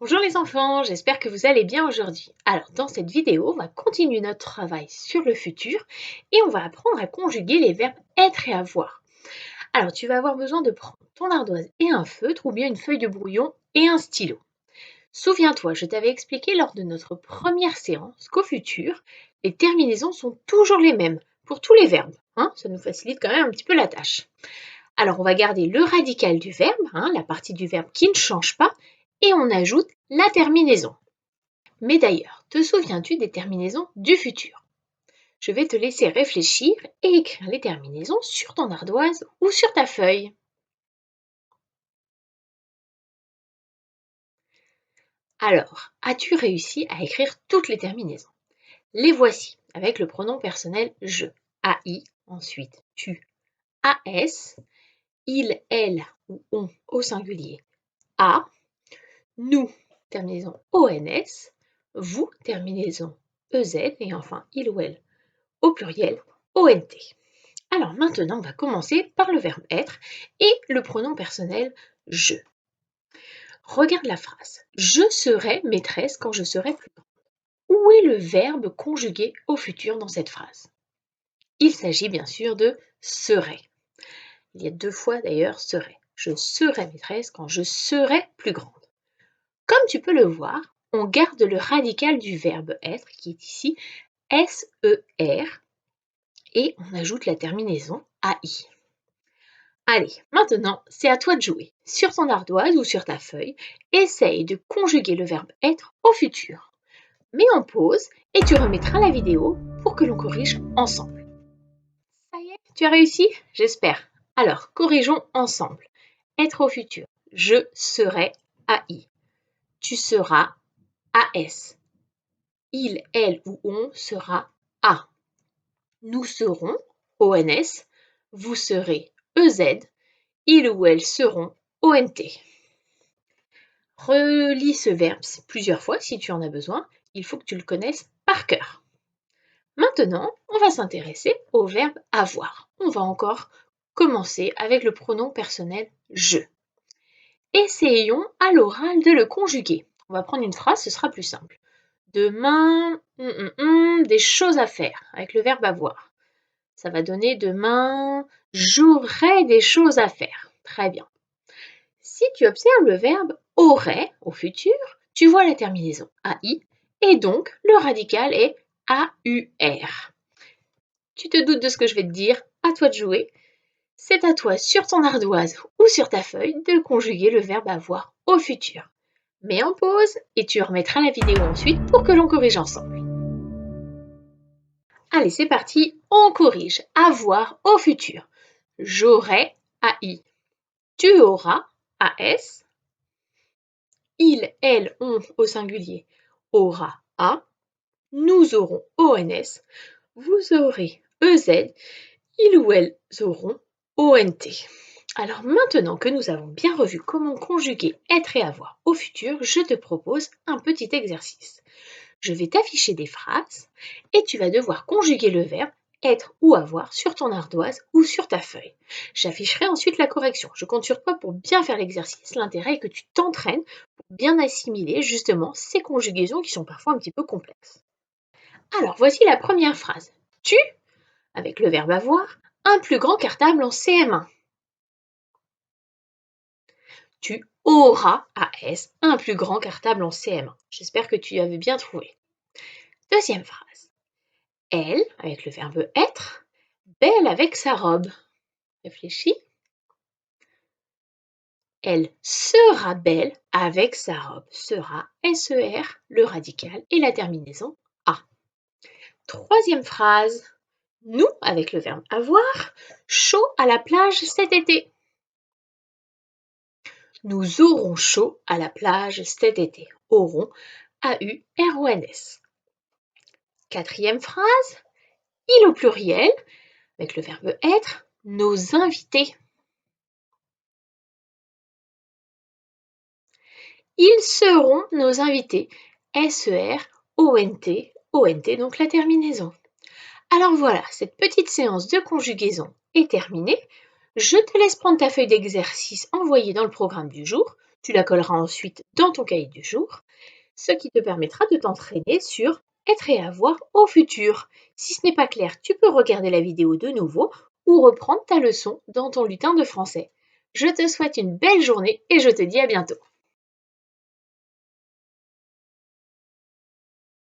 Bonjour les enfants, j'espère que vous allez bien aujourd'hui. Alors dans cette vidéo, on va continuer notre travail sur le futur et on va apprendre à conjuguer les verbes être et avoir. Alors tu vas avoir besoin de prendre ton ardoise et un feutre ou bien une feuille de brouillon et un stylo. Souviens-toi, je t'avais expliqué lors de notre première séance qu'au futur, les terminaisons sont toujours les mêmes pour tous les verbes. Ça nous facilite quand même un petit peu la tâche. Alors on va garder le radical du verbe, la partie du verbe qui ne change pas, et on ajoute la terminaison. Mais d'ailleurs, te souviens-tu des terminaisons du futur? Je vais te laisser réfléchir et écrire les terminaisons sur ton ardoise ou sur ta feuille. Alors, as-tu réussi à écrire toutes les terminaisons? Les voici avec le pronom personnel je. AI, ensuite tu. AS, il, elle ou on au singulier. A, nous, terminaison ONS, vous, terminaison EZ et enfin il ou elle au pluriel ONT. Alors maintenant, on va commencer par le verbe être et le pronom personnel je. Regarde la phrase. Je serai maîtresse quand je serai plus grande. Où est le verbe conjugué au futur dans cette phrase? Il s'agit bien sûr de serait. Il y a deux fois d'ailleurs serait. Je serai maîtresse quand je serai plus grande. Comme tu peux le voir, on garde le radical du verbe être qui est ici SER et on ajoute la terminaison AI. Allez, maintenant, c'est à toi de jouer. Sur ton ardoise ou sur ta feuille, essaye de conjuguer le verbe être au futur. Mets en pause et tu remettras la vidéo pour que l'on corrige ensemble. Ça y est, tu as réussi? J'espère. Alors, corrigeons ensemble. Être au futur. Je serai AI. Tu seras AS. Il, elle ou on sera A. Nous serons ONS. Vous serez EZ. Il ou elle seront ONT. Relis ce verbe plusieurs fois si tu en as besoin. Il faut que tu le connaisses par cœur. Maintenant, on va s'intéresser au verbe avoir. On va encore commencer avec le pronom personnel je. Essayons à l'oral de le conjuguer. On va prendre une phrase, ce sera plus simple. Demain, des choses à faire avec le verbe avoir. Ça va donner demain, j'aurai des choses à faire. Très bien. Si tu observes le verbe aurait au futur, tu vois la terminaison AI et donc le radical est AUR. Tu te doutes de ce que je vais te dire, à toi de jouer. C'est à toi sur ton ardoise ou sur ta feuille de conjuguer le verbe avoir au futur. Mets en pause et tu remettras la vidéo ensuite pour que l'on corrige ensemble. Allez, c'est parti, on corrige. Avoir au futur. J'aurai AI. Tu auras AS. Il, elle, on au singulier aura A. Nous aurons ONS. Vous aurez EZ. Ils ou elles auront ONT. Alors maintenant que nous avons bien revu comment conjuguer être et avoir au futur, je te propose un petit exercice. Je vais t'afficher des phrases et tu vas devoir conjuguer le verbe être ou avoir sur ton ardoise ou sur ta feuille. J'afficherai ensuite la correction. Je compte sur toi pour bien faire l'exercice. L'intérêt est que tu t'entraînes pour bien assimiler justement ces conjugaisons qui sont parfois un petit peu complexes. Alors voici la première phrase. Tu, avec le verbe avoir, un plus grand cartable en CM1. Tu auras, AS, un plus grand cartable en CM1. J'espère que tu avais bien trouvé. Deuxième phrase. Elle, avec le verbe être, belle avec sa robe. Réfléchis. Elle sera belle avec sa robe. Sera, SER, le radical et la terminaison A. Troisième phrase. Nous, avec le verbe avoir, chaud à la plage cet été. Nous aurons chaud à la plage cet été. Aurons, AURONS. Quatrième phrase. Il au pluriel, avec le verbe être, nos invités. Ils seront nos invités. SER, ONT, ONT, donc la terminaison. Alors voilà, cette petite séance de conjugaison est terminée. Je te laisse prendre ta feuille d'exercice envoyée dans le programme du jour. Tu la colleras ensuite dans ton cahier du jour, ce qui te permettra de t'entraîner sur être et avoir au futur. Si ce n'est pas clair, tu peux regarder la vidéo de nouveau ou reprendre ta leçon dans ton lutin de français. Je te souhaite une belle journée et je te dis à bientôt.